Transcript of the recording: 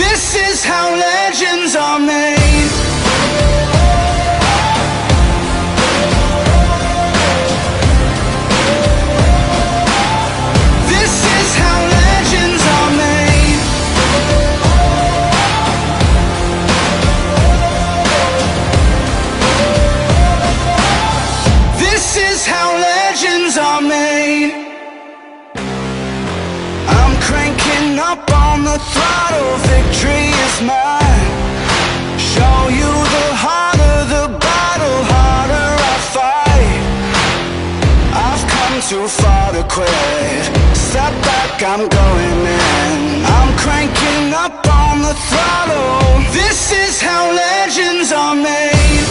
This is how legends are made. This is how legends are made. This is how legends are made. I'm cranking up on the throttle, victory is mine. Show you the harder the battle, harder I fight. I've come too far to quit. Step back, I'm going in. I'm cranking up on the throttle. This is how legends are made.